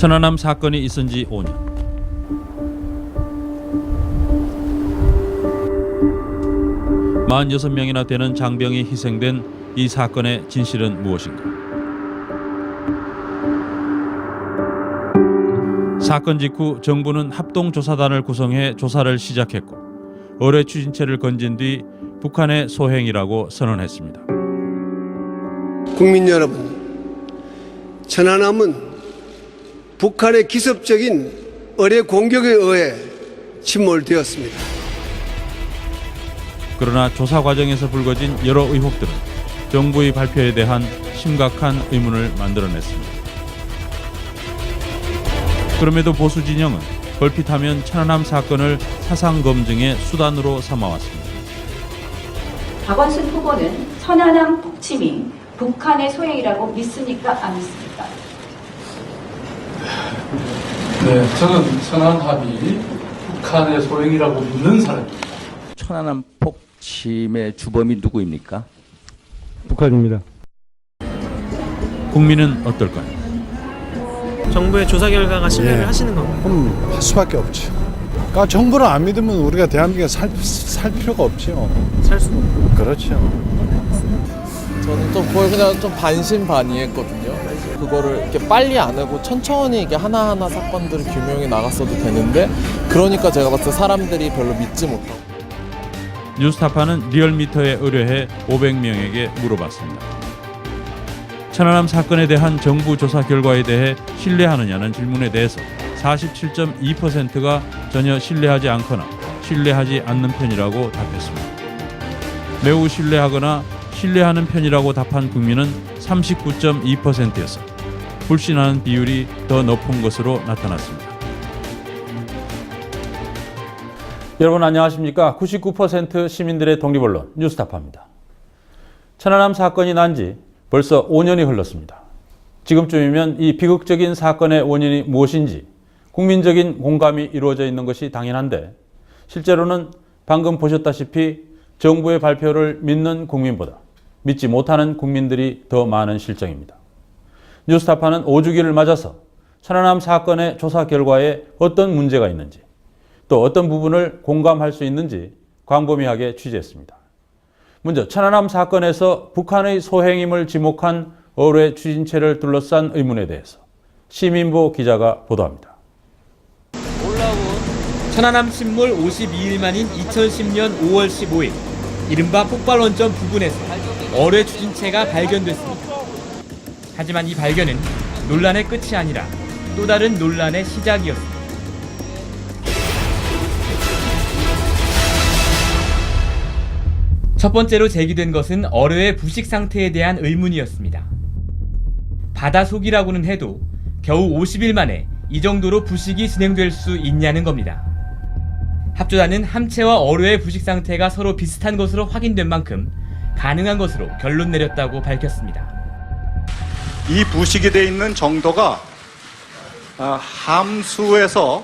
천안함 사건이 있은 지 5년. (46) 명이나 되는 장병이 희생된 이 사건의 진실은 무엇인가? 사건 직후 정부는 합동조사단을 구성해 조사를 시작했고 어뢰 추진체를 건진 뒤 북한의 소행이라고 선언했습니다. 국민 여러분, 천안함은 북한의 기습적인 어뢰 공격에 의해 침몰되었습니다. 그러나 조사 과정에서 불거진 여러 의혹들은 정부의 발표에 대한 심각한 의문을 만들어냈습니다. 그럼에도 보수 진영은 걸핏하면 천안함 사건을 사상 검증의 수단으로 삼아왔습니다. 박원순 후보는 천안함 북침이 북한의 소행이라고 믿습니까? 안 믿습니까? 네, 저는 천안함이 북한의 소행이라고 믿는 사람입니다. 천안함 폭침의 주범이 누구입니까? 북한입니다. 국민은 어떨까요? 정부의 조사 결과가 신뢰를 하시는 건가요? 그럼 할 수밖에 없죠. 그러니까 정부를 안 믿으면 우리가 대한민국에 살 필요가 없죠. 살 수가 없고. 그렇죠. 저는 좀 그걸 그냥 좀 반신반의했거든요. 그거를 이렇게 빨리 안 하고 천천히 이게 하나하나 사건들을 규명해 나갔어도 되는데, 그러니까 제가 봤을 때 사람들이 별로 믿지 못하고. 뉴스타파는 리얼미터에 의뢰해 500명에게 물어봤습니다. 천안함 사건에 대한 정부 조사 결과에 대해 신뢰하느냐는 질문에 대해서 47.2%가 전혀 신뢰하지 않거나 신뢰하지 않는 편이라고 답했습니다. 매우 신뢰하거나 신뢰하는 편이라고 답한 국민은 39.2%였어 불신하는 비율이 더 높은 것으로 나타났습니다. 여러분 안녕하십니까? 99% 시민들의 독립언론 뉴스타파입니다. 천안함 사건이 난 지 벌써 5년이 흘렀습니다. 지금쯤이면 이 비극적인 사건의 원인이 무엇인지 국민적인 공감이 이루어져 있는 것이 당연한데, 실제로는 방금 보셨다시피 정부의 발표를 믿는 국민보다 믿지 못하는 국민들이 더 많은 실정입니다. 뉴스타파는 5주기를 맞아서 천안함 사건의 조사 결과에 어떤 문제가 있는지, 또 어떤 부분을 공감할 수 있는지 광범위하게 취재했습니다. 먼저 천안함 사건에서 북한의 소행임을 지목한 어뢰 추진체를 둘러싼 의문에 대해서 시민보 기자가 보도합니다. 천안함 침몰 52일 만인 2010년 5월 15일 이른바 폭발 원점 부근에서 어뢰 추진체가 발견됐습니다. 하지만 이 발견은 논란의 끝이 아니라 또 다른 논란의 시작이었습니다. 첫 번째로 제기된 것은 어뢰의 부식 상태에 대한 의문이었습니다. 바다 속이라고는 해도 겨우 50일 만에 이 정도로 부식이 진행될 수 있냐는 겁니다. 합조단은 함체와 어뢰의 부식 상태가 서로 비슷한 것으로 확인된 만큼 가능한 것으로 결론 내렸다고 밝혔습니다. 이 부식이 되어 있는 정도가 함수에서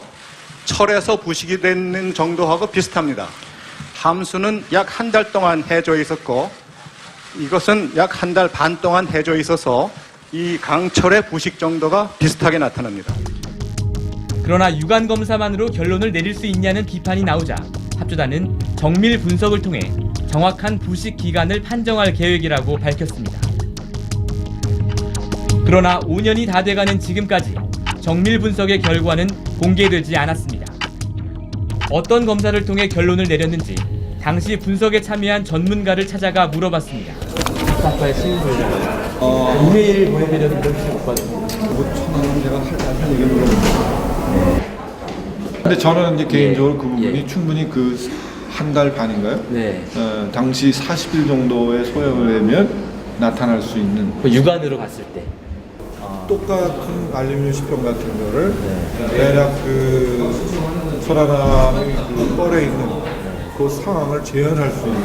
철에서 부식이 되는 정도하고 비슷합니다. 함수는 약 한 달 동안 해져 있었고 이것은 약 한 달 반 동안 해져 있어서 이 강철의 부식 정도가 비슷하게 나타납니다. 그러나 유관 검사만으로 결론을 내릴 수 있냐는 비판이 나오자 합조단은 정밀 분석을 통해 정확한 부식 기간을 판정할 계획이라고 밝혔습니다. 그러나 5년이 다 돼가는 지금까지 정밀 분석의 결과는 공개되지 않았습니다. 어떤 검사를 통해 결론을 내렸는지 당시 분석에 참여한 전문가를 찾아가 물어봤습니다. 뉴스타파의 시민분들 이메일 보내드렸는데 혹시 못 받으세요? 제가 할 얘기 물어봅니다. 근데 저는 이제 개인적으로 그 부분이 충분히 그 한 달 반인가요? 네. 당시 40일 정도의 소요를 하면 나타날 수 있는 육안으로 봤을 때. 똑같은 알루미늄 시평 같은 거를 대략 그 소라남이 그 뻘에 있는 그 상황을 재현할 수 있는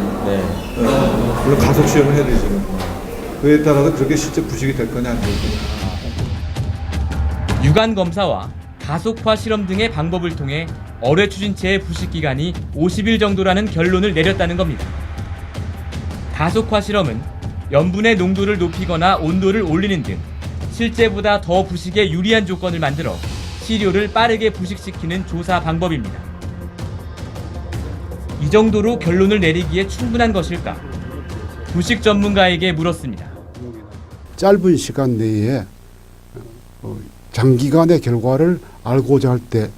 물론 가속 시험을 해야 되지만 그에 따라서 그렇게 실제 부식이 될 거냐 안 될 거냐. 유관 검사와 가속화 실험 등의 방법을 통해 어뢰 추진체의 부식 기간이 50일 정도라는 결론을 내렸다는 겁니다. 가속화 실험은 염분의 농도를 높이거나 온도를 올리는 등 실제보다 더 부식에 유리한 조건을 만들어 시료를 빠르게 부식시키는 조사 방법입니다. 이 정도로 결론을 내리기에 충분한 것일까? 부식 전문가에게 물었습니다. 짧은 시간 내에 장기간의 결과를 알고자 할 때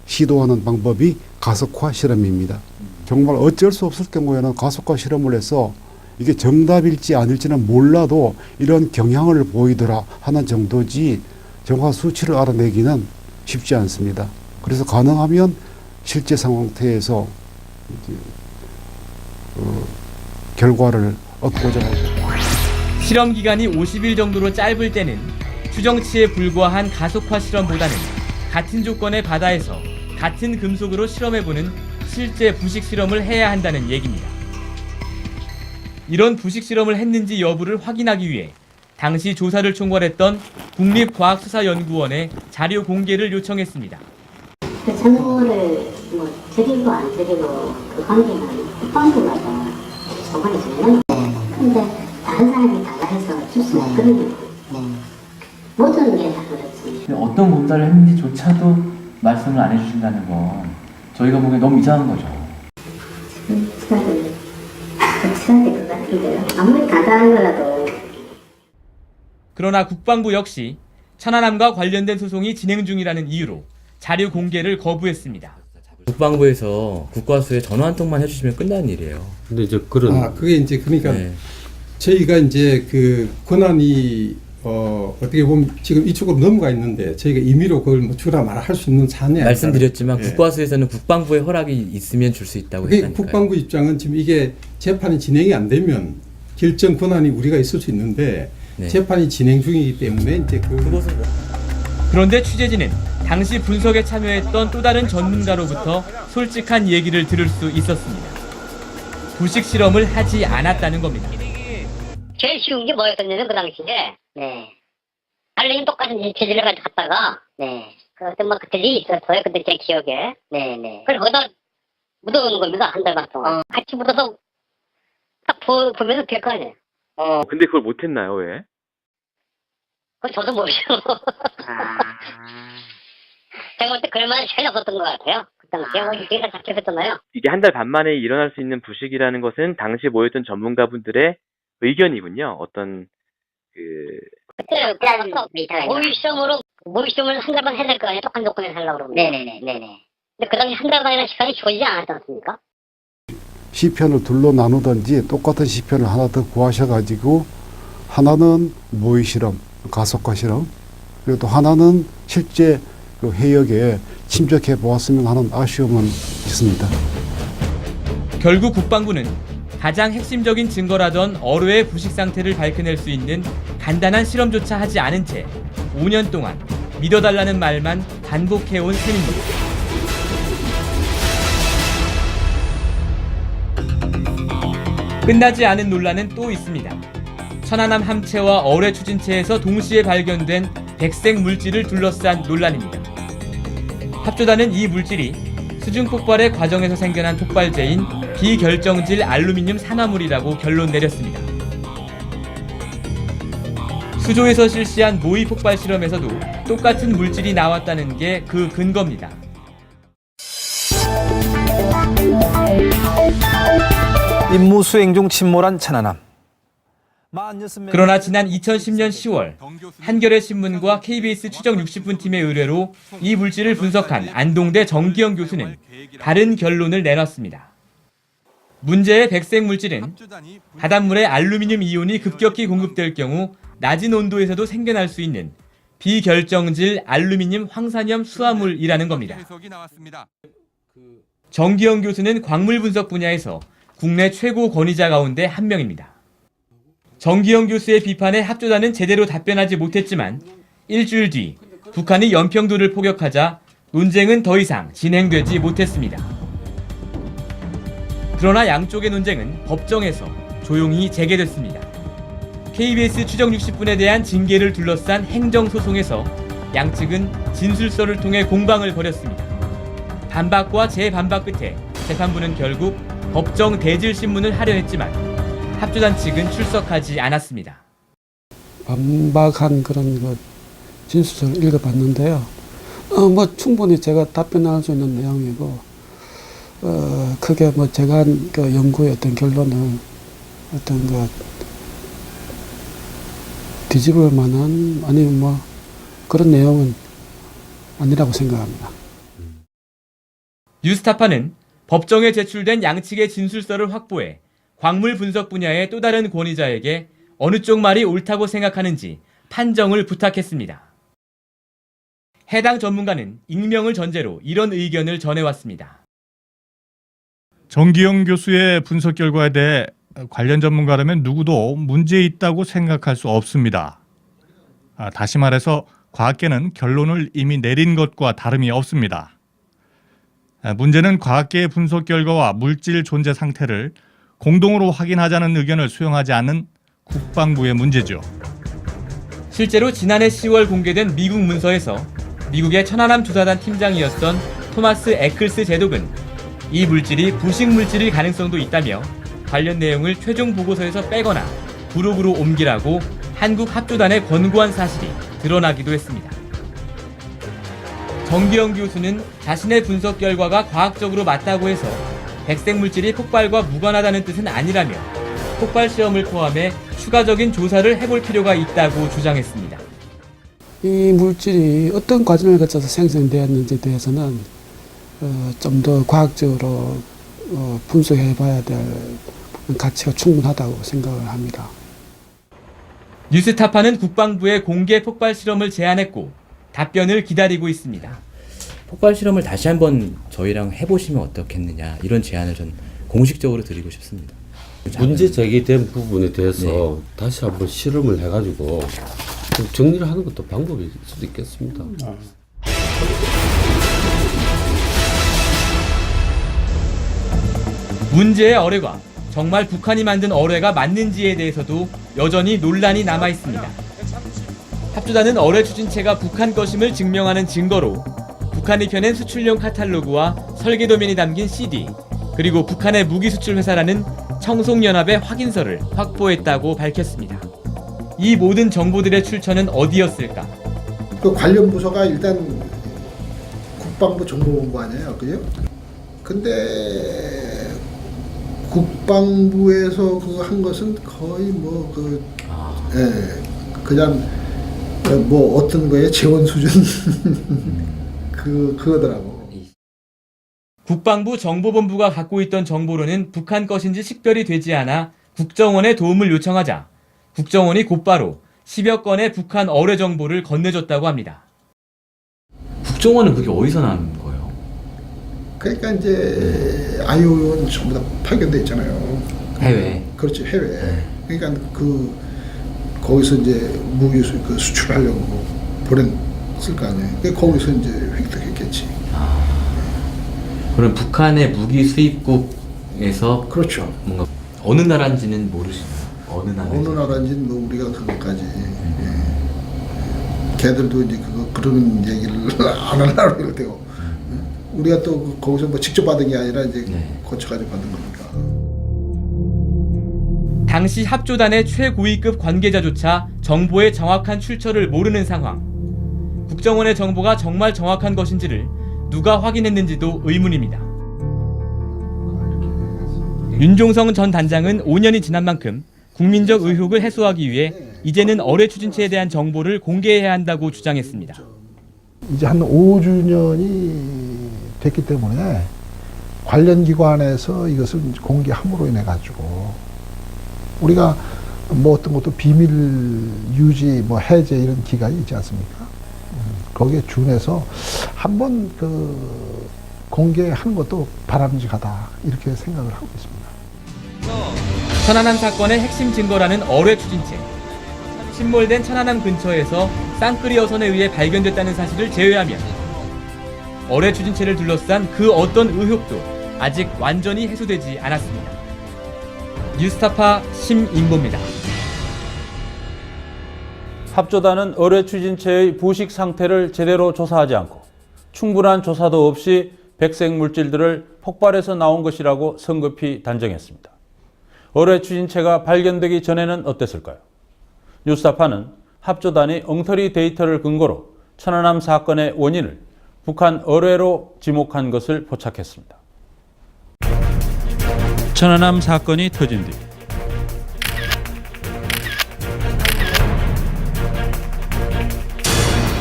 시도하는 방법이 가속화 실험입니다. 정말 어쩔 수 없을 경우에는 가속화 실험을 해서 이게 정답일지 아닐지는 몰라도 이런 경향을 보이더라 하는 정도지 정확한 수치를 알아내기는 쉽지 않습니다. 그래서 가능하면 실제 상태에서 결과를 얻고자 하고 실험 기간이 50일 정도로 짧을 때는 추정치에 불과한 가속화 실험보다는 같은 조건의 바다에서 같은 금속으로 실험해보는 실제 부식 실험을 해야 한다는 얘기입니다. 이런 부식 실험을 했는지 여부를 확인하기 위해 당시 조사를 총괄했던 국립과학수사연구원에 자료 공개를 요청했습니다. 그 전문을 드리고 안 드리고 그 관계는 국방부마다 정관이 정해놓은 근데 다른 사람이 달라해서 줄 수는 없거든요. 모든 게 다 그렇지. 어떤 검사를 했는지조차도 말씀을 안 해주신다는 건 저희가 보기엔 너무 이상한 거죠. 붙여야 될 것 같은데요. 아무리 간단한 거라도. 그러나 국방부 역시 천안함과 관련된 소송이 진행 중이라는 이유로 자료 공개를 거부했습니다. 국방부에서 국과수에 전화 한 통만 해주시면 끝나는 일이에요. 근데 이제 그런 그게 이제 그러니까 네. 저희가 이제 그 권한이 어떻게 보면 지금 이쪽으로 넘어가 있는데 저희가 임의로 그걸 뭐 주라 말아 할 수 있는 사안이 말씀드렸지만 아니잖아요. 국과수에서는 국방부의 허락이 있으면 줄 수 있다고 했다니까요. 국방부 입장은 지금 이게 재판이 진행이 안 되면 결정 권한이 우리가 있을 수 있는데 네. 재판이 진행 중이기 때문에 이제 그것은 그런데 취재진은 당시 분석에 참여했던 또 다른 전문가로부터 솔직한 얘기를 들을 수 있었습니다. 부식 실험을 하지 않았다는 겁니다. 제일 쉬운 게 뭐였었냐면 그 당시에 알레닌 똑같은 재질을 가지고 갔다가 그때 뭐 그때 일이 있었어요. 그때 제 기억에 그걸 거기다 묻어놓는 겁니다. 한 달간 동안 같이 묻어서 딱 보면서 될 거 아니에요. 근데 그걸 못했나요? 왜? 그건 저도 모르죠. 제가 볼 때 그럴 만한 시간이 없었던 것 같아요. 그 당시에 뭐 이게 다 잡혔었잖아요. 이게 한 달 반 만에 일어날 수 있는 부식이라는 것은 당시 모였던 전문가분들의 의견이군요. 어떤 그때 모의 시험을 한 달만 해야 될 거 아니에요. 똑같은 조건에서 하려고 그러면. 네네네. 근데 그 당시 한 달간이나 시간이 주어지지 않았지 않습니까? 시편을 둘로 나누든지 똑같은 시편을 하나 더 구하셔가지고 하나는 모의 실험, 가속화 실험, 그리고 또 하나는 실제 그 해역에 침적해 보았으면 하는 아쉬움은 있습니다. 결국 국방부는 가장 핵심적인 증거라던 어뢰의 부식 상태를 밝혀낼 수 있는 간단한 실험조차 하지 않은 채 5년 동안 믿어달라는 말만 반복해온 셈입니다. 끝나지 않은 논란은 또 있습니다. 천안함 함체와 어뢰 추진체에서 동시에 발견된 백색 물질을 둘러싼 논란입니다. 합조단은 이 물질이 수중 폭발의 과정에서 생겨난 폭발제인 비결정질 알루미늄 산화물이라고 결론 내렸습니다. 수조에서 실시한 모의 폭발 실험에서도 똑같은 물질이 나왔다는 게 그 근거입니다. 임무 수행 중 침몰한 천안함. 그러나 지난 2010년 10월 한겨레 신문과 KBS 추적 60분 팀의 의뢰로 이 물질을 분석한 안동대 정기영 교수는 다른 결론을 내놨습니다. 문제의 백색 물질은 바닷물에 알루미늄 이온이 급격히 공급될 경우 낮은 온도에서도 생겨날 수 있는 비결정질 알루미늄 황산염 수화물이라는 겁니다. 정기영 교수는 광물 분석 분야에서 국내 최고 권위자 가운데 한 명입니다. 정기영 교수의 비판에 합조단은 제대로 답변하지 못했지만 일주일 뒤 북한이 연평도를 포격하자 논쟁은 더 이상 진행되지 못했습니다. 그러나 양쪽의 논쟁은 법정에서 조용히 재개됐습니다. KBS 추적 60분에 대한 징계를 둘러싼 행정소송에서 양측은 진술서를 통해 공방을 벌였습니다. 반박과 재반박 끝에 재판부는 결국 법정 대질 신문을 하려 했지만 합조단 측은 출석하지 않았습니다. 반박한 그런 그 진술서를 읽어봤는데요. 뭐 충분히 제가 답변할 수 있는 내용이고, 크게 뭐 제가 한 그 연구의 어떤 결론을 어떤 그 뒤집을 만한 아니면 뭐 그런 내용은 아니라고 생각합니다. 뉴스타파는 법정에 제출된 양측의 진술서를 확보해 광물 분석 분야의 또 다른 권위자에게 어느 쪽 말이 옳다고 생각하는지 판정을 부탁했습니다. 해당 전문가는 익명을 전제로 이런 의견을 전해왔습니다. 정기영 교수의 분석 결과에 대해 관련 전문가라면 누구도 문제 있다고 생각할 수 없습니다. 다시 말해서 과학계는 결론을 이미 내린 것과 다름이 없습니다. 문제는 과학계의 분석 결과와 물질 존재 상태를 공동으로 확인하자는 의견을 수용하지 않는 국방부의 문제죠. 실제로 지난해 10월 공개된 미국 문서에서 미국의 천안함 조사단 팀장이었던 토마스 에클스 제독은 이 물질이 부식 물질일 가능성도 있다며 관련 내용을 최종 보고서에서 빼거나 부록으로 옮기라고 한국 합조단에 권고한 사실이 드러나기도 했습니다. 정기영 교수는 자신의 분석 결과가 과학적으로 맞다고 해서 백색 물질이 폭발과 무관하다는 뜻은 아니라며 폭발 시험을 포함해 추가적인 조사를 해볼 필요가 있다고 주장했습니다. 이 물질이 어떤 과정을 거쳐서 생성되었는지에 대해서는 좀 더 과학적으로 분석해봐야 될 가치가 충분하다고 생각을 합니다. 뉴스타파는 국방부에 공개 폭발 실험을 제안했고 답변을 기다리고 있습니다. 폭발 실험을 다시 한번 저희랑 해보시면 어떻겠느냐 이런 제안을 전 공식적으로 드리고 싶습니다. 문제 제기된 부분에 대해서 다시 한번 실험을 해가지고 좀 정리를 하는 것도 방법일 수도 있겠습니다. 문제의 어뢰가 정말 북한이 만든 어뢰가 맞는지에 대해서도 여전히 논란이 남아 있습니다. 합조단은 어뢰 추진체가 북한 것임을 증명하는 증거로 북한이 펴낸 수출용 카탈로그와 설계도면이 담긴 CD, 그리고 북한의 무기 수출 회사라는 청송연합의 확인서를 확보했다고 밝혔습니다. 이 모든 정보들의 출처는 어디였을까? 그 관련 부서가 일단 국방부 정보본부 아니에요, 그죠? 근데 국방부에서 그거 한 것은 거의 그냥 뭐 어떤 거에 재원 수준 그거더라고. 국방부 정보본부가 갖고 있던 정보로는 북한 것인지 식별이 되지 않아 국정원에 도움을 요청하자 국정원이 곧바로 10여 건의 북한 어뢰 정보를 건네줬다고 합니다. 국정원은 그게 어디서 나온 거예요? 그러니까 이제 IOU는 전부 다 파견돼 있잖아요. 해외. 그렇지, 해외. 그러니까 거기서 이제 무기 수출하려고 보냈을 거 아니에요. 그러니까 거기서 이제 획득했겠지. 그럼 북한의 무기 수입국에서 그렇죠. 뭔가 어느 나라인지는 모르시나요? 어느 나라인지는 뭐 우리가 그것까지 걔들도 이제 그런 얘기를 안 하려고 그럴 때고 우리가 또 거기서 뭐 직접 받은 게 아니라 이제 거쳐가지고 받은 거니까. 당시 합조단의 최고위급 관계자조차 정보의 정확한 출처를 모르는 상황. 국정원의 정보가 정말 정확한 것인지를 누가 확인했는지도 의문입니다. 윤종성 전 단장은 5년이 지난 만큼 국민적 의혹을 해소하기 위해 이제는 어뢰 추진체에 대한 정보를 공개해야 한다고 주장했습니다. 이제 한 5주년이 됐기 때문에 관련 기관에서 이것을 공개함으로 인해 가지고 우리가 뭐 어떤 것도 비밀 유지, 뭐 해제 이런 기간이 있지 않습니까? 거기에 준해서 한번 공개하는 것도 바람직하다 이렇게 생각을 하고 있습니다. 천안함 사건의 핵심 증거라는 어뢰 추진체. 침몰된 천안함 근처에서 쌍끌이 어선에 의해 발견됐다는 사실을 제외하면 어뢰 추진체를 둘러싼 그 어떤 의혹도 아직 완전히 해소되지 않았습니다. 뉴스타파 심인보입니다. 합조단은 어뢰 추진체의 부식 상태를 제대로 조사하지 않고 충분한 조사도 없이 백색 물질들을 폭발해서 나온 것이라고 성급히 단정했습니다. 어뢰 추진체가 발견되기 전에는 어땠을까요? 뉴스타파는 합조단의 엉터리 데이터를 근거로 천안함 사건의 원인을 북한 어뢰로 지목한 것을 포착했습니다. 천안함 사건이 터진 뒤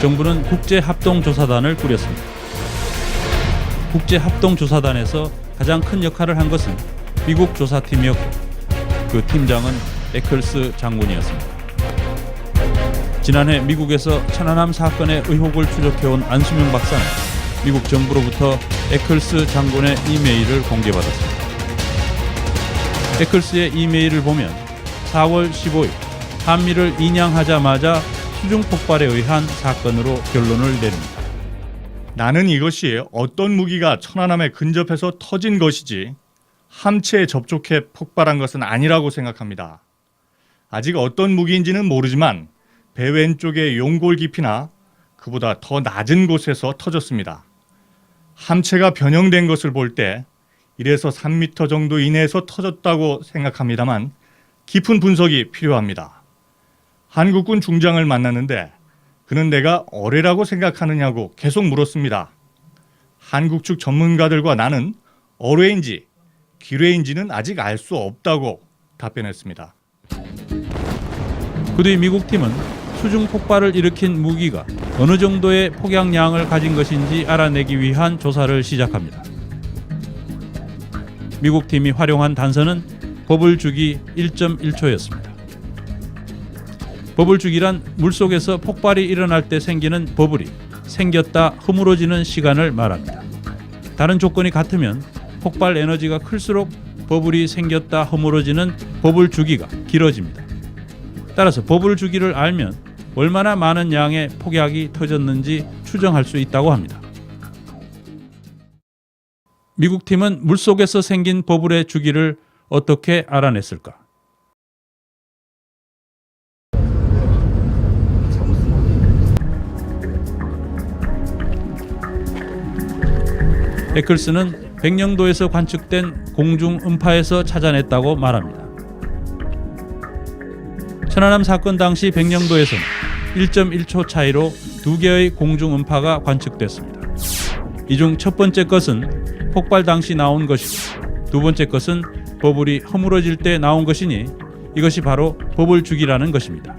정부는 국제합동조사단을 꾸렸습니다. 국제합동조사단에서 가장 큰 역할을 한 것은 미국 조사팀이었고 그 팀장은 에클스 장군이었습니다. 지난해 미국에서 천안함 사건의 의혹을 추적해온 안수명 박사는 미국 정부로부터 에클스 장군의 이메일을 공개받았습니다. 에클스의 이메일을 보면 4월 15일 한미를 인양하자마자 수중 폭발에 의한 사건으로 결론을 내립니다. 나는 이것이 어떤 무기가 천안함에 근접해서 터진 것이지 함체에 접촉해 폭발한 것은 아니라고 생각합니다. 아직 어떤 무기인지는 모르지만 배 왼쪽의 용골 깊이나 그보다 더 낮은 곳에서 터졌습니다. 함체가 변형된 것을 볼 때 1에서 3m 정도 이내에서 터졌다고 생각합니다만 깊은 분석이 필요합니다. 한국군 중장을 만났는데 그는 내가 어뢰라고 생각하느냐고 계속 물었습니다. 한국 측 전문가들과 나는 어뢰인지 기뢰인지는 아직 알 수 없다고 답변했습니다. 그 뒤 미국 팀은 수중 폭발을 일으킨 무기가 어느 정도의 폭약량을 가진 것인지 알아내기 위한 조사를 시작합니다. 미국 팀이 활용한 단서는 버블주기 1.1초였습니다. 버블주기란 물속에서 폭발이 일어날 때 생기는 버블이 생겼다 허물어지는 시간을 말합니다. 다른 조건이 같으면 폭발 에너지가 클수록 버블이 생겼다 허물어지는 버블 주기가 길어집니다. 따라서 버블 주기를 알면 얼마나 많은 양의 폭약이 터졌는지 추정할 수 있다고 합니다. 미국 팀은 물속에서 생긴 버블의 주기를 어떻게 알아냈을까? 에클스는 백령도에서 관측된 공중 음파에서 찾아냈다고 말합니다. 천안함 사건 당시 백령도에서는 1.1초 차이로 2개의 공중 음파가 관측됐습니다. 이 중 첫 번째 것은 폭발 당시 나온 것이고 두 번째 것은 버블이 허물어질 때 나온 것이니 이것이 바로 버블 주기라는 것입니다.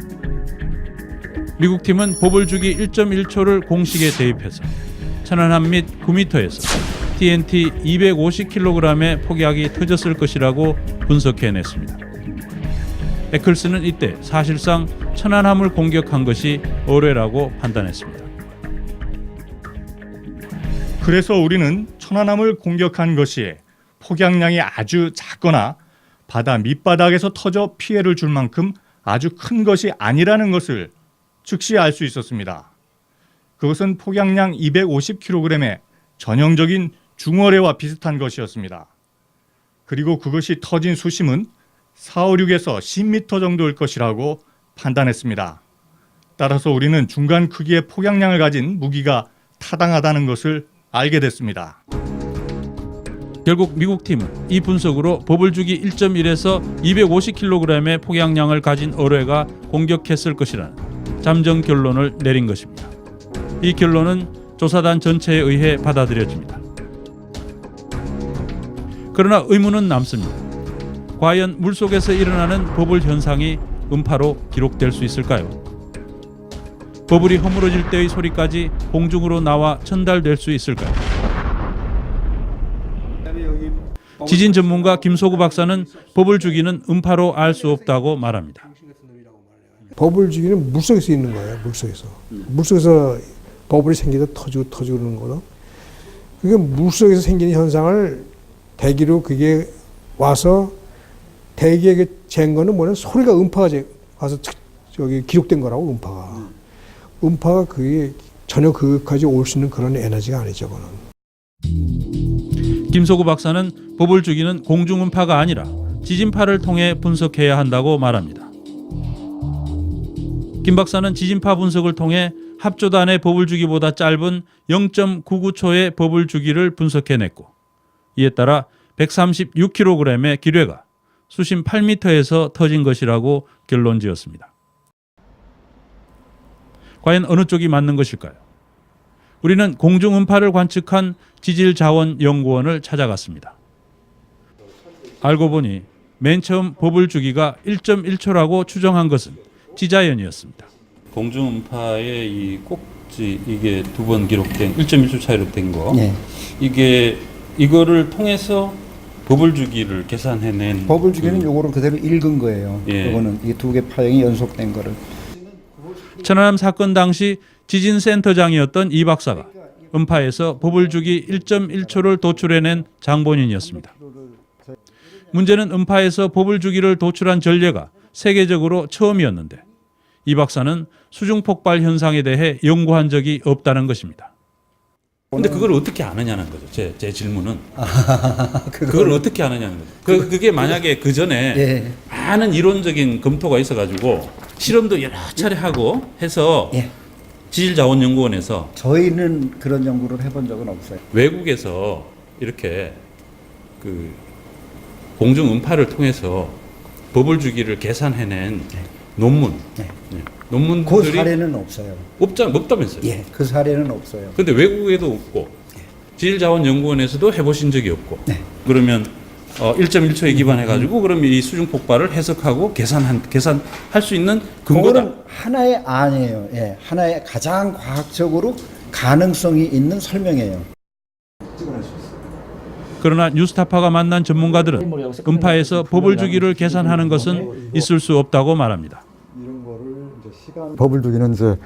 미국 팀은 버블 주기 1.1초를 공식에 대입해서 천안함 및 9m에서 TNT 250kg의 폭약이 터졌을 것이라고 분석해냈습니다. 에클스는 이때 사실상 천안함을 공격한 것이 어뢰라고 판단했습니다. 그래서 우리는 천안함을 공격한 것이 폭약량이 아주 작거나 바다 밑바닥에서 터져 피해를 줄 만큼 아주 큰 것이 아니라는 것을 즉시 알 수 있었습니다. 그것은 폭약량 250kg의 전형적인 중어뢰와 비슷한 것이었습니다. 그리고 그것이 터진 수심은 456에서 10m 정도일 것이라고 판단했습니다. 따라서 우리는 중간 크기의 폭약량을 가진 무기가 타당하다는 것을 알게 됐습니다. 결국 미국 팀은 이 분석으로 버블주기 1.1에서 250kg의 폭약량을 가진 어뢰가 공격했을 것이라는 잠정 결론을 내린 것입니다. 이 결론은 조사단 전체에 의해 받아들여집니다. 그러나 의문은 남습니다. 과연 물속에서 일어나는 버블 현상이 음파로 기록될 수 있을까요? 버블이 허물어질 때의 소리까지 공중으로 나와 전달될 수 있을까요? 지진 전문가 김소구 박사는 버블 주기는 음파로 알 수 없다고 말합니다. 버블 주기는 물속에서 있는 거예요. 물속에서 버블이 생기다 터지고 그러는 거는 그게 물속에서 생기는 현상을 대기로 그게 와서 대기에 잰 거는 뭐냐 소리가 음파가 와서 저기 기록된 거라고 음파가 그게 전혀 그것까지 올 수 있는 그런 에너지가 아니죠. 그거는. 김소구 박사는 버블 주기는 공중 음파가 아니라 지진파를 통해 분석해야 한다고 말합니다. 김 박사는 지진파 분석을 통해 합조단의 버블 주기보다 짧은 0.99초의 버블 주기를 분석해냈고 이에 따라 136kg의 기뢰가 수심 8m에서 터진 것이라고 결론지었습니다. 과연 어느 쪽이 맞는 것일까요? 우리는 공중음파를 관측한 지질자원연구원을 찾아갔습니다. 알고 보니 맨 처음 버블 주기가 1.1초라고 추정한 것은 지자연이었습니다. 공중음파의 이 꼭지 이게 두 번 기록된 1.1초 차이로 된 거. 네. 이거를 통해서 버블 주기를 계산해낸. 버블 주기는 요거를 그대로 읽은 거예요. 예. 요거는 이 두 개 파형이 연속된 거를. 천안함 사건 당시 지진센터장이었던 이 박사가 음파에서 버블 주기 1.1초를 도출해낸 장본인이었습니다. 문제는 음파에서 버블 주기를 도출한 전례가 세계적으로 처음이었는데 이 박사는 수중 폭발 현상에 대해 연구한 적이 없다는 것입니다. 근데 그걸 어떻게 아느냐는 거죠. 제 질문은. 그걸 어떻게 아느냐는 거죠. 그게 만약에 그 전에 예. 많은 이론적인 검토가 있어가지고 실험도 여러 차례 하고 해서 예. 지질자원연구원에서 저희는 그런 연구를 해본 적은 없어요. 외국에서 이렇게 그 공중 음파를 통해서 버블 주기를 계산해낸 논문, 논문들이 그 사례는 없어요. 없다면서요? 예, 그 사례는 없어요. 근데 외국에도 없고 지질자원연구원에서도 해보신 적이 없고 그러면 1.1초에 기반해가지고 그럼 이 수중 폭발을 해석하고 계산할 수 있는 근거다. 그거는 하나의 안이에요. 예, 하나의 가장 과학적으로 가능성이 있는 설명이에요. 그러나 뉴스타파가 만난 전문가들은 음파에서 버블 주기를 계산하는 것은 있을 수 없다고 말합니다. 버블 주기는 이제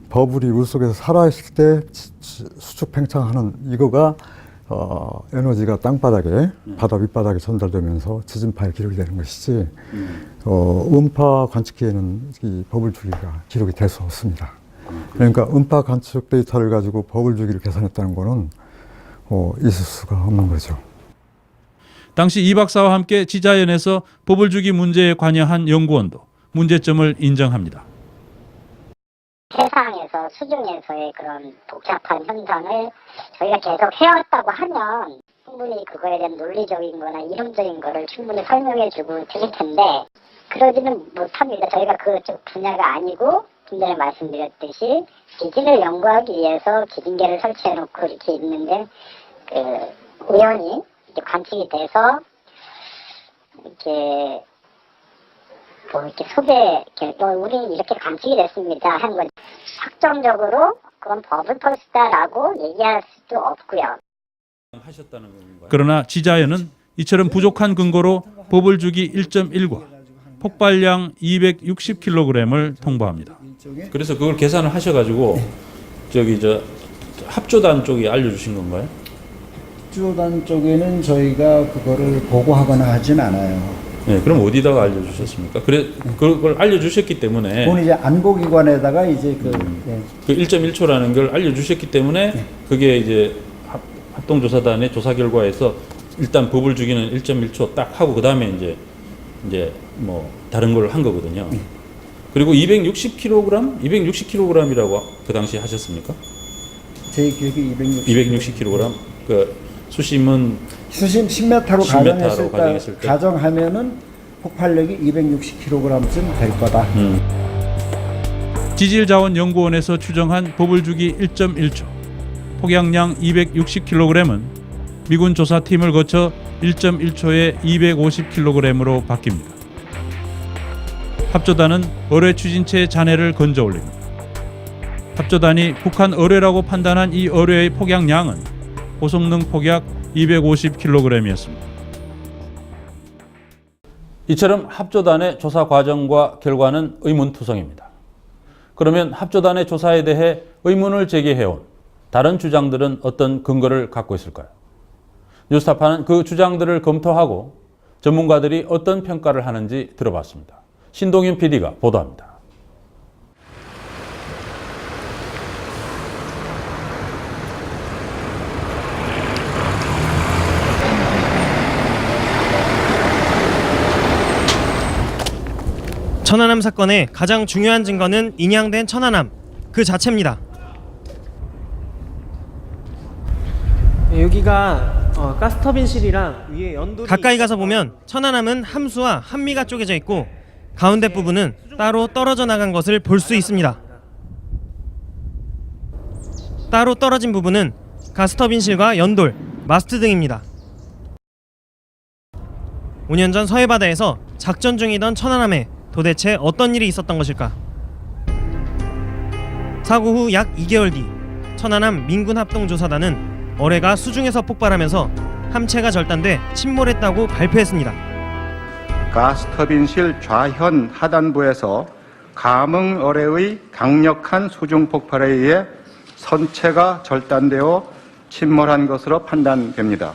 버블이 물속에서 살아있을 때 수축 팽창하는 이거가 에너지가 땅바닥에 바다 윗바닥에 전달되면서 지진파에 기록이 되는 것이지 음파 관측기에는 이 버블 주기가 기록이 될 수 없습니다. 그러니까 음파 관측 데이터를 가지고 버블 주기를 계산했다는 거는 있을 수가 없는 거죠. 당시 이 박사와 함께 지자연에서 버블 주기 문제에 관여한 연구원도 문제점을 인정합니다. 세상에서 수중에서의 그런 복잡한 현상을 저희가 계속 해왔다고 하면 충분히 그거에 대한 논리적인 거나 이론적인 거를 충분히 설명해주고 드릴 텐데 그러지는 못합니다. 저희가 그쪽 분야가 아니고 좀 전에 말씀드렸듯이 지진을 연구하기 위해서 기진계를 설치해놓고 이렇게 있는데 우연히 이렇게 관측이 돼서 이렇게 이렇게 우리 이렇게 관측이 됐습니다 하는 건 확정적으로 그건 버블 펄스다라고 얘기할 수도 없고요. 그러나 지자연은 이처럼 부족한 근거로 버블 주기 1.1과 폭발량 260kg을 통보합니다. 그래서 그걸 계산을 하셔가지고 합조단 쪽에 알려주신 건가요? 합조단 쪽에는 저희가 그거를 보고하거나 하진 않아요. 네, 그럼 어디다가 알려주셨습니까? 그걸 알려주셨기 때문에. 그건 이제 안보기관에다가 이제 그 1.1초라는 걸 알려주셨기 때문에 그게 이제 합동조사단의 조사 결과에서 일단 버블 주기는 1.1초 딱 하고 그 다음에 이제 뭐 다른 걸 한 거거든요. 그리고 260kg이라고 그 당시 하셨습니까? 제 기억이 260kg. 그 수심 10m로 가정했을 때 가정하면은 폭발력이 260kg쯤 될 거다. 지질자원연구원에서 추정한 버블 주기 1.1초, 폭약량 260kg은 미군 조사팀을 거쳐 1.1초에 250kg으로 바뀝니다. 합조단은 어뢰 추진체의 잔해를 건져 올립니다. 합조단이 북한 어뢰라고 판단한 이 어뢰의 폭약량은 고성능 폭약 250kg이었습니다. 이처럼 합조단의 조사 과정과 결과는 의문투성입니다. 그러면 합조단의 조사에 대해 의문을 제기해온 다른 주장들은 어떤 근거를 갖고 있을까요? 뉴스타파는 그 주장들을 검토하고 전문가들이 어떤 평가를 하는지 들어봤습니다. 신동윤 PD가 보도합니다. 천안함 사건의 가장 중요한 증거는 인양된 천안함 그 자체입니다. 여기가 가스터빈실이랑 위에 연돌이 가까이 가서 보면 천안함은 함수와 함미가 쪼개져 있고 가운데 부분은 따로 떨어져 나간 것을 볼 수 있습니다. 따로 떨어진 부분은 가스터빈실과 연돌, 마스트 등입니다. 5년 전 서해바다에서 작전 중이던 천안함에 도대체 어떤 일이 있었던 것일까? 사고 후 약 2개월 뒤 천안함 민군합동조사단은 어뢰가 수중에서 폭발하면서 함체가 절단돼 침몰했다고 발표했습니다. 가스터빈실 좌현 하단부에서 감응 어뢰의 강력한 수중 폭발에 의해 선체가 절단되어 침몰한 것으로 판단됩니다.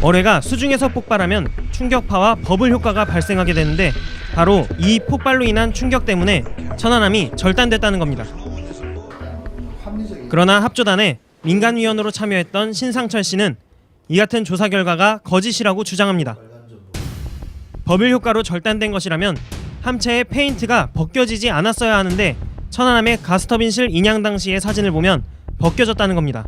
어뢰가 수중에서 폭발하면 충격파와 버블 효과가 발생하게 되는데 바로 이 폭발로 인한 충격 때문에 천안함이 절단됐다는 겁니다. 그러나 합조단에 민간위원으로 참여했던 신상철 씨는 이 같은 조사 결과가 거짓이라고 주장합니다. 버블 효과로 절단된 것이라면 함체의 페인트가 벗겨지지 않았어야 하는데 천안함의 가스터빈실 인양 당시의 사진을 보면 벗겨졌다는 겁니다.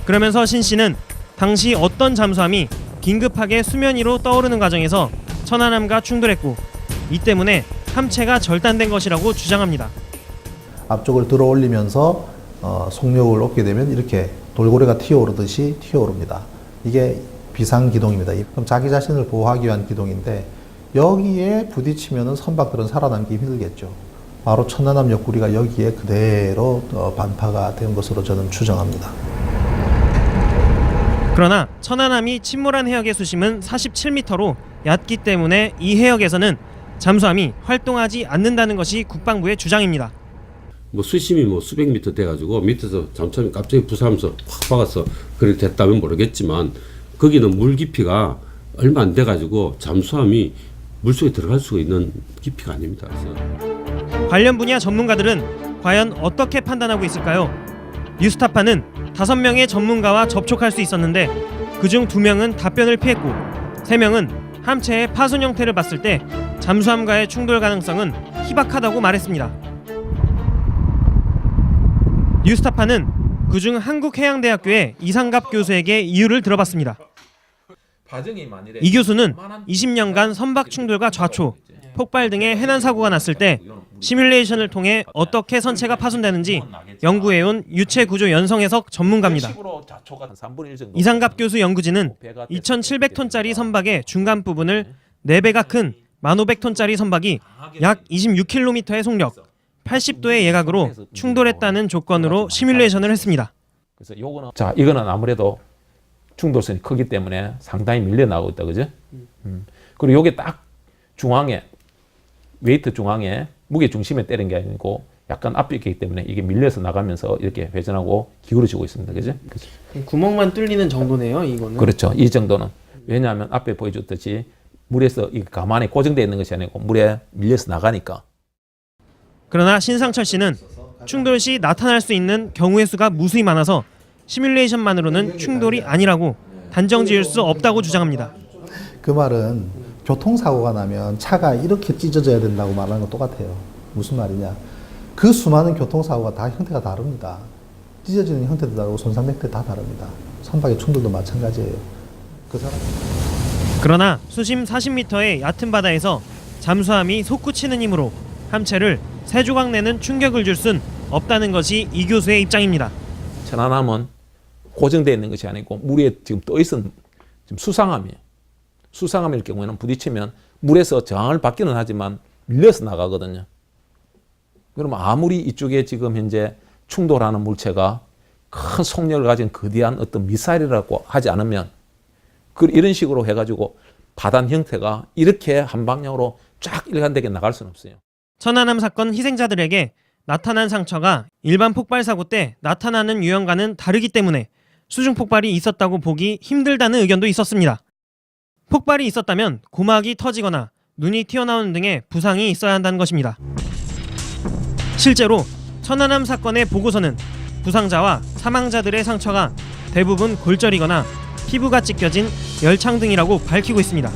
그러면서 신 씨는 당시 어떤 잠수함이 긴급하게 수면 위로 떠오르는 과정에서 천안함과 충돌했고 이 때문에 함체가 절단된 것이라고 주장합니다. 앞쪽을 들어 올리면서 속력을 얻게 되면 이렇게 돌고래가 튀어오르듯이 튀어오릅니다. 이게 비상기동입니다. 그럼 자기 자신을 보호하기 위한 기동인데 여기에 부딪히면 선박들은 살아남기 힘들겠죠. 바로 천안함 옆구리가 여기에 그대로 반파가 된 것으로 저는 추정합니다. 그러나 천안함이 침몰한 해역의 수심은 47m로 얕기 때문에 이 해역에서는 잠수함이 활동하지 않는다는 것이 국방부의 주장입니다. 뭐 수심이 뭐 수백 미터 돼가지고 밑에서 잠수함이 갑자기 부사하면서 확 박아서 그렇게 됐다면 모르겠지만 거기는 물 깊이가 얼마 안 돼가지고 잠수함이 물속에 들어갈 수가 있는 깊이가 아닙니다. 그래서 관련 분야 전문가들은 과연 어떻게 판단하고 있을까요? 뉴스타파는 5명의 전문가와 접촉할 수 있었는데 그중 2명은 답변을 피했고 3명은 함체의 파손 형태를 봤을 때 잠수함과의 충돌 가능성은 희박하다고 말했습니다. 뉴스타파는 그중 한국해양대학교의 이상갑 교수에게 이유를 들어봤습니다. 이 교수는 20년간 선박 충돌과 좌초, 폭발 등의 해난 사고가 났을 때 시뮬레이션을 통해 어떻게 선체가 파손되는지 연구해온 유체 구조 연성 해석 전문가입니다. 이상갑 교수 연구진은 2,700톤짜리 선박의 중간 부분을 4배가 큰 1,500톤짜리 선박이 약 26km의 속력, 80도의 예각으로 충돌했다는 조건으로 시뮬레이션을 했습니다. 자, 이거는 아무래도 충돌선이 크기 때문에 상당히 밀려나고 있다, 그죠? 그리고 요게 딱 중앙에, 웨이트 중앙에 무게 중심에 때린 게 아니고 약간 앞에 있기 때문에 이게 밀려서 나가면서 이렇게 회전하고 기울어지고 있습니다, 그죠? 구멍만 뚫리는 정도네요, 이거는. 그렇죠, 이 정도는. 왜냐하면 앞에 보여줬듯이 물에서 이게 가만히 고정되어 있는 것이 아니고 물에 밀려서 나가니까. 그러나 신상철 씨는 충돌 시 나타날 수 있는 경우의 수가 무수히 많아서 시뮬레이션만으로는 충돌이 아니라고 단정 지을 수 없다고 주장합니다. 그 말은 교통사고가 나면 차가 이렇게 찢어져야 된다고 말하는 거 똑같아요. 무슨 말이냐. 그 수많은 교통사고가 다 형태가 다릅니다. 찢어지는 형태도 다르고 손상 형태도 다 다릅니다. 선박의 충돌도 마찬가지예요. 그러나 수심 40m의 얕은 바다에서 잠수함이 솟구치는 힘으로 함체를 3조각 내는 충격을 줄 순 없다는 것이 이 교수의 입장입니다. 천안함은 고정되어 있는 것이 아니고 물에 지금 떠 있는 수상함이에요. 수상함일 경우에는 부딪히면 물에서 저항을 받기는 하지만 밀려서 나가거든요. 그러면 아무리 이쪽에 지금 현재 충돌하는 물체가 큰 속력을 가진 거대한 어떤 미사일이라고 하지 않으면 이런 식으로 해가지고 바단 형태가 이렇게 한 방향으로 쫙 일관되게 나갈 수는 없어요. 천안함 사건 희생자들에게 나타난 상처가 일반 폭발 사고 때 나타나는 유형과는 다르기 때문에 수중 폭발이 있었다고 보기 힘들다는 의견도 있었습니다. 폭발이 있었다면 고막이 터지거나 눈이 튀어나오는 등의 부상이 있어야 한다는 것입니다. 실제로 천안함 사건의 보고서는 부상자와 사망자들의 상처가 대부분 골절이거나 피부가 찢겨진 열창 등이라고 밝히고 있습니다.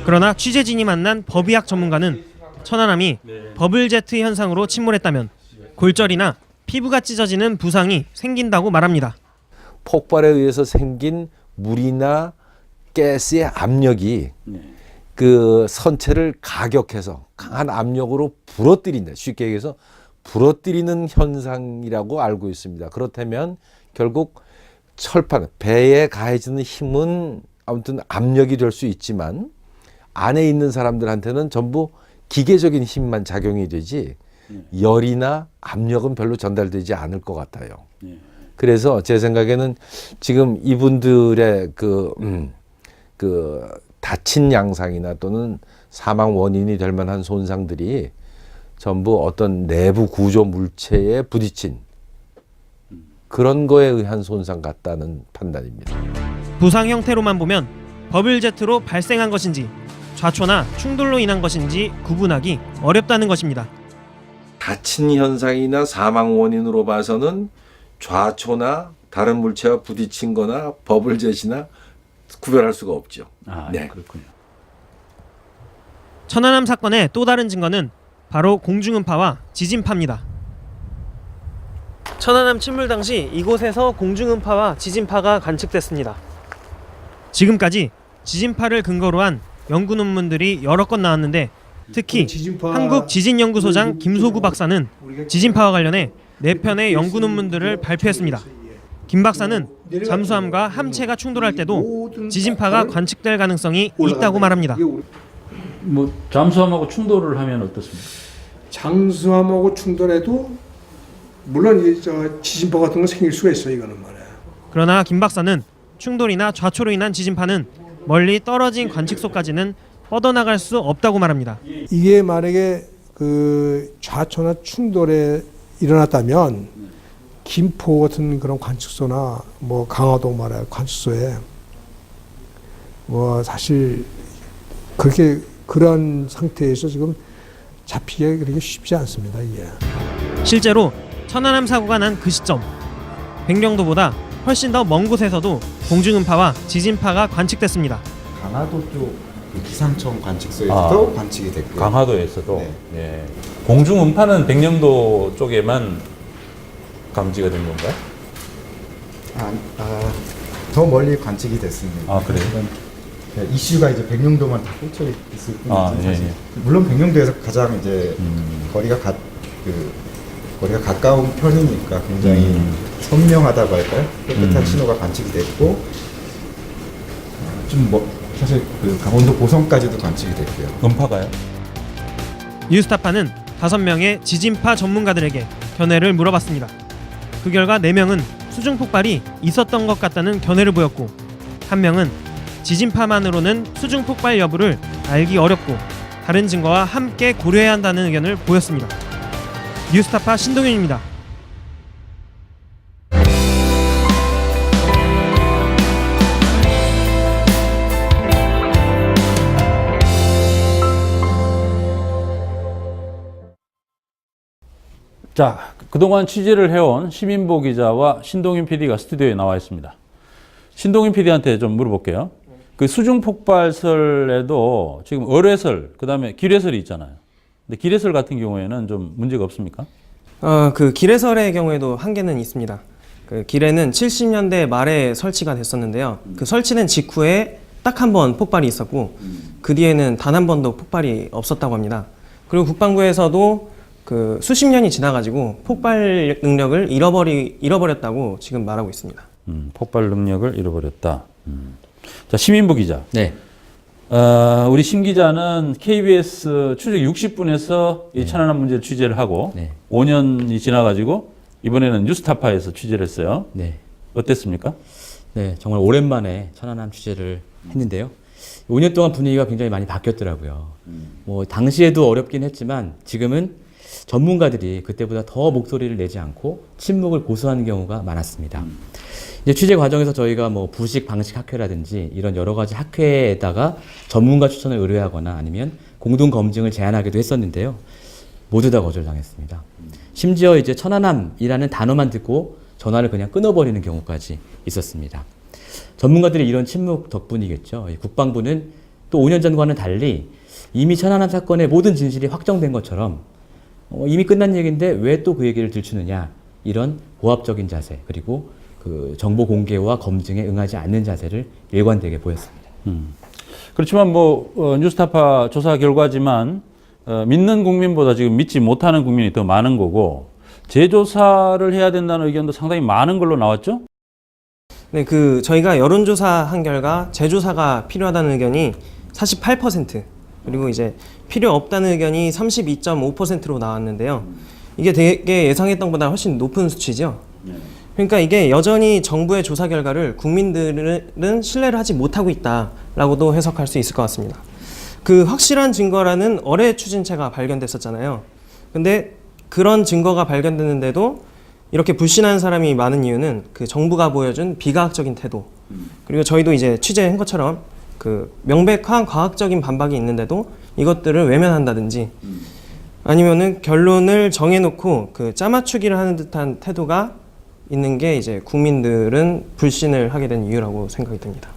그러나 취재진이 만난 법의학 전문가는 천안함이 버블제트 현상으로 침몰했다면 골절이나 피부가 찢어지는 부상이 생긴다고 말합니다. 폭발에 의해서 생긴 물이나 가스의 압력이 그 선체를 가격해서 강한 압력으로 부러뜨린다. 쉽게 얘기해서 부러뜨리는 현상이라고 알고 있습니다. 그렇다면 결국 철판, 배에 가해지는 힘은 아무튼 압력이 될 수 있지만 안에 있는 사람들한테는 전부 기계적인 힘만 작용이 되지 열이나 압력은 별로 전달되지 않을 것 같아요. 그래서 제 생각에는 지금 이분들의 그 다친 양상이나 또는 사망 원인이 될 만한 손상들이 전부 어떤 내부 구조 물체에 부딪힌 그런 거에 의한 손상 같다는 판단입니다. 부상 형태로만 보면 버블제트로 발생한 것인지 좌초나 충돌로 인한 것인지 구분하기 어렵다는 것입니다. 다친 현상이나 사망 원인으로 봐서는 좌초나 다른 물체와 부딪힌 거나 버블젯이나 구별할 수가 없죠. 네. 그렇군요. 천안함 사건의 또 다른 증거는 바로 공중음파와 지진파입니다. 천안함 침몰 당시 이곳에서 공중음파와 지진파가 관측됐습니다. 지금까지 지진파를 근거로 한 연구 논문들이 여러 건 나왔는데 특히 한국지진연구소장 김소구 박사는 지진파와 관련해 4편의 연구 논문들을 발표했습니다. 김 박사는 잠수함과 함체가 충돌할 때도 지진파가 관측될 가능성이 있다고 말합니다. 뭐 잠수함하고 충돌을 하면 어떻습니까? 잠수함하고 충돌해도 물론 이 지진파 같은 거 생길 수가 있어 이거는 말이야. 그러나 김 박사는 충돌이나 좌초로 인한 지진파는 멀리 떨어진 관측소까지는 뻗어나갈 수 없다고 말합니다. 이게 만약에 그 좌초나 충돌에 일어났다면 김포 같은 그런 관측소나 뭐 강화도 말이야 관측소에 뭐 사실 그렇게 그런 상태에서 지금 잡히기가 그렇게 쉽지 않습니다. 이게. 실제로 천안함 사고가 난 그 시점 백령도보다 훨씬 더 먼 곳에서도 공중음파와 지진파가 관측됐습니다. 강화도 쪽 기상청 관측소에서도 관측이 됐고요. 강화도에서도. 네. 공중음파는 백령도 쪽에만 감지가 된 건가요? 더 멀리 관측이 됐습니다. 그래요? 이슈가 이제 백령도만 다 꽂혀 있을 뿐이지 사실. 물론 백령도에서 가장 이제 거리가 가까운 편이니까 굉장히 선명하다고 할까요? 깨끗한 신호가 관측이 됐고 사실 그 강원도 고성까지도 관측이 됐고요. 음파가요? 뉴스타파는 5명의 지진파 전문가들에게 견해를 물어봤습니다. 그 결과 4명은 수중 폭발이 있었던 것 같다는 견해를 보였고 1명은 지진파만으로는 수중 폭발 여부를 알기 어렵고 다른 증거와 함께 고려해야 한다는 의견을 보였습니다. 뉴스타파 신동윤입니다. 자, 그동안 취재를 해온 시민보 기자와 신동윤 PD가 스튜디오에 나와 있습니다. 신동윤 PD한테 좀 물어볼게요. 그 수중 폭발설에도 지금 어뢰설, 그다음에 기뢰설이 있잖아요. 근데 기뢰설 같은 경우에는 좀 문제가 없습니까? 그 기뢰설의 경우에도 한계는 있습니다. 그 기뢰는 70년대 말에 설치가 됐었는데요. 그 설치된 직후에 딱 한 번 폭발이 있었고 그 뒤에는 단 한 번도 폭발이 없었다고 합니다. 그리고 국방부에서도 그 수십 년이 지나가지고 폭발 능력을 잃어버렸다고 지금 말하고 있습니다. 폭발 능력을 잃어버렸다. 자, 시민보 기자. 네. 우리 심 기자는 KBS 추적 60분에서 이 천안함 문제를 취재를 하고 5년이 지나가지고 이번에는 뉴스타파에서 취재를 했어요. 네. 어땠습니까? 네, 정말 오랜만에 천안함 취재를 했는데요. 5년 동안 분위기가 굉장히 많이 바뀌었더라고요. 뭐 당시에도 어렵긴 했지만 지금은 전문가들이 그때보다 더 목소리를 내지 않고 침묵을 고수하는 경우가 많았습니다. 이제 취재 과정에서 저희가 뭐 부식 방식 학회라든지 이런 여러 가지 학회에다가 전문가 추천을 의뢰하거나 아니면 공동 검증을 제안하기도 했었는데요. 모두 다 거절당했습니다. 심지어 이제 천안함이라는 단어만 듣고 전화를 그냥 끊어버리는 경우까지 있었습니다. 전문가들의 이런 침묵 덕분이겠죠. 국방부는 또 5년 전과는 달리 이미 천안함 사건의 모든 진실이 확정된 것처럼 이미 끝난 얘기인데 왜 또 그 얘기를 들추느냐, 이런 고압적인 자세, 그리고 그 정보 공개와 검증에 응하지 않는 자세를 일관되게 보였습니다. 그렇지만 뉴스타파 조사 결과지만 믿는 국민보다 지금 믿지 못하는 국민이 더 많은 거고 재조사를 해야 된다는 의견도 상당히 많은 걸로 나왔죠? 네, 저희가 여론조사한 결과 재조사가 필요하다는 의견이 48%, 그리고 이제 필요 없다는 의견이 32.5%로 나왔는데요. 이게 되게 예상했던 것보다 훨씬 높은 수치죠. 그러니까 이게 여전히 정부의 조사 결과를 국민들은 신뢰를 하지 못하고 있다라고도 해석할 수 있을 것 같습니다. 확실한 증거라는 어뢰 추진체가 발견됐었잖아요. 근데 그런 증거가 발견됐는데도 이렇게 불신하는 사람이 많은 이유는 정부가 보여준 비과학적인 태도, 그리고 저희도 이제 취재한 것처럼 명백한 과학적인 반박이 있는데도 이것들을 외면한다든지 아니면은 결론을 정해놓고 짜맞추기를 하는 듯한 태도가 있는 게 이제 국민들은 불신을 하게 된 이유라고 생각이 듭니다.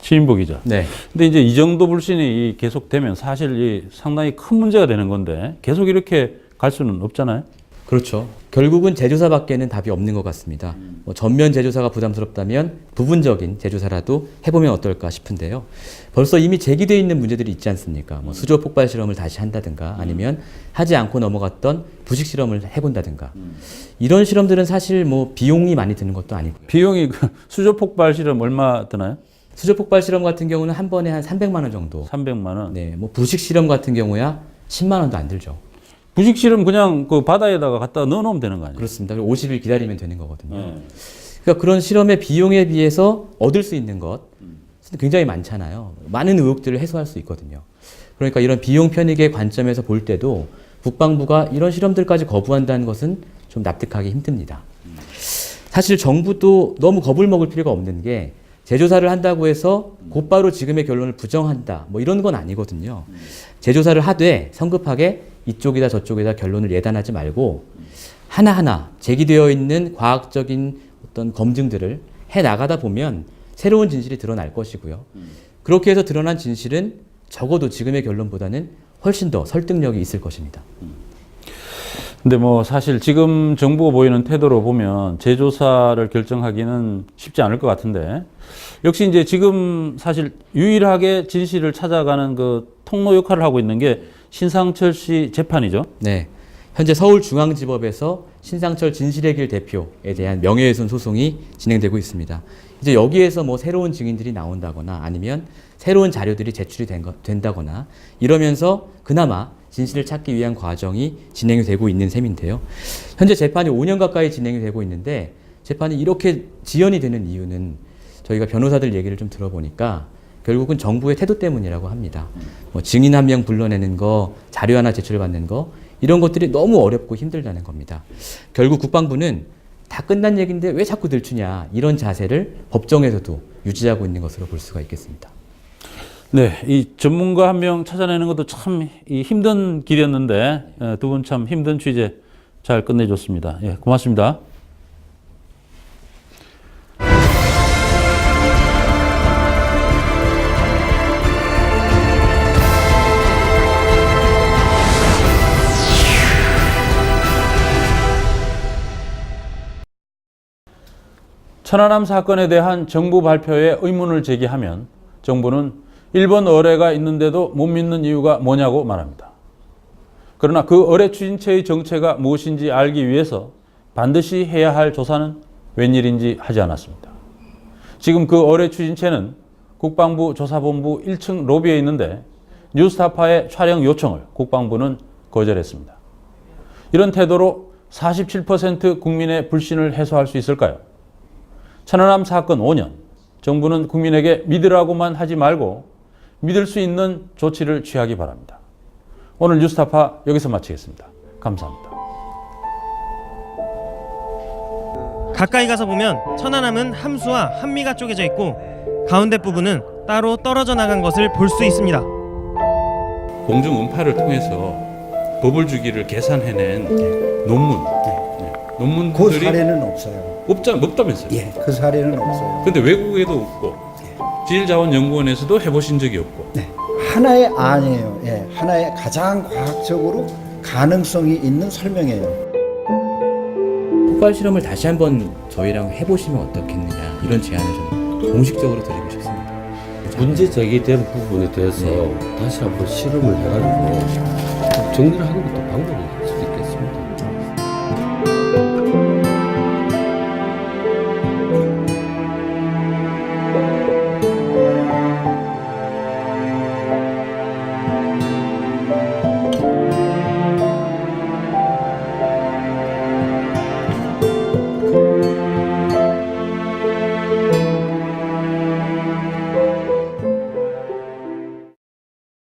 최인보 기자. 네. 근데 이제 이 정도 불신이 계속되면 사실 상당히 큰 문제가 되는 건데 계속 이렇게 갈 수는 없잖아요. 그렇죠. 결국은 재조사밖에는 답이 없는 것 같습니다. 전면 재조사가 부담스럽다면 부분적인 재조사라도 해보면 어떨까 싶은데요. 벌써 이미 제기되어 있는 문제들이 있지 않습니까? 수조 폭발 실험을 다시 한다든가 아니면 하지 않고 넘어갔던 부식 실험을 해본다든가 이런 실험들은 사실 비용이 많이 드는 것도 아니고요. 비용이 수조 폭발 실험 얼마 드나요? 수조 폭발 실험 같은 경우는 한 번에 한 300만 원 정도. 300만 원? 네, 부식 실험 같은 경우야 10만 원도 안 들죠. 부식 실험 그냥 바다에다가 갖다 넣어놓으면 되는 거 아니에요? 그렇습니다. 50일 기다리면 되는 거거든요. 그러니까 그런 실험의 비용에 비해서 얻을 수 있는 것 굉장히 많잖아요. 많은 의혹들을 해소할 수 있거든요. 그러니까 이런 비용 편익의 관점에서 볼 때도 국방부가 이런 실험들까지 거부한다는 것은 좀 납득하기 힘듭니다. 사실 정부도 너무 겁을 먹을 필요가 없는 게 재조사를 한다고 해서 곧바로 지금의 결론을 부정한다 이런 건 아니거든요. 재조사를 하되 성급하게 이쪽이다 저쪽이다 결론을 예단하지 말고 하나하나 제기되어 있는 과학적인 어떤 검증들을 해 나가다 보면 새로운 진실이 드러날 것이고요. 그렇게 해서 드러난 진실은 적어도 지금의 결론보다는 훨씬 더 설득력이 있을 것입니다. 근데 사실 지금 정부가 보이는 태도로 보면 재조사를 결정하기는 쉽지 않을 것 같은데 역시 이제 지금 사실 유일하게 진실을 찾아가는 통로 역할을 하고 있는 게 신상철 씨 재판이죠. 네. 현재 서울중앙지법에서 신상철 진실의 길 대표에 대한 명예훼손 소송이 진행되고 있습니다. 이제 여기에서 새로운 증인들이 나온다거나 아니면 새로운 자료들이 제출이 된다거나 이러면서 그나마 진실을 찾기 위한 과정이 진행이 되고 있는 셈인데요. 현재 재판이 5년 가까이 진행이 되고 있는데 재판이 이렇게 지연이 되는 이유는 저희가 변호사들 얘기를 좀 들어보니까 결국은 정부의 태도 때문이라고 합니다. 증인 한 명 불러내는 거, 자료 하나 제출받는 거 이런 것들이 너무 어렵고 힘들다는 겁니다. 결국 국방부는 다 끝난 얘기인데 왜 자꾸 들추냐 이런 자세를 법정에서도 유지하고 있는 것으로 볼 수가 있겠습니다. 네, 이 전문가 한 명 찾아내는 것도 참 힘든 길이었는데 두 분 참 힘든 취재 잘 끝내줬습니다. 예, 고맙습니다. 천안함 사건에 대한 정부 발표에 의문을 제기하면 정부는 일본 어뢰가 있는데도 못 믿는 이유가 뭐냐고 말합니다. 그러나 그 어뢰 추진체의 정체가 무엇인지 알기 위해서 반드시 해야 할 조사는 웬일인지 하지 않았습니다. 지금 그 어뢰 추진체는 국방부 조사본부 1층 로비에 있는데 뉴스타파의 촬영 요청을 국방부는 거절했습니다. 이런 태도로 47% 국민의 불신을 해소할 수 있을까요? 천안함 사건 5년, 정부는 국민에게 믿으라고만 하지 말고 믿을 수 있는 조치를 취하기 바랍니다. 오늘 뉴스타파 여기서 마치겠습니다. 감사합니다. 가까이 가서 보면 천안함은 함수와 한미가 쪼개져 있고 가운데 부분은 따로 떨어져 나간 것을 볼 수 있습니다. 공중 음파를 통해서 버블 주기를 계산해낸 논문들이 그 사례는 없어요. 없다면서요? 예, 그 사례는 없어요. 근데 외국에도 없고 지질자원연구원에서도 해보신 적이 없고. 네, 하나의 안이에요. 예, 하나의 가장 과학적으로 가능성이 있는 설명이에요. 폭발 실험을 다시 한번 저희랑 해보시면 어떻겠느냐 이런 제안을 좀 공식적으로 드리고 싶습니다. 문제 제기된 부분에 대해서 다시 한번 실험을 해가지고 정리를 하는 것도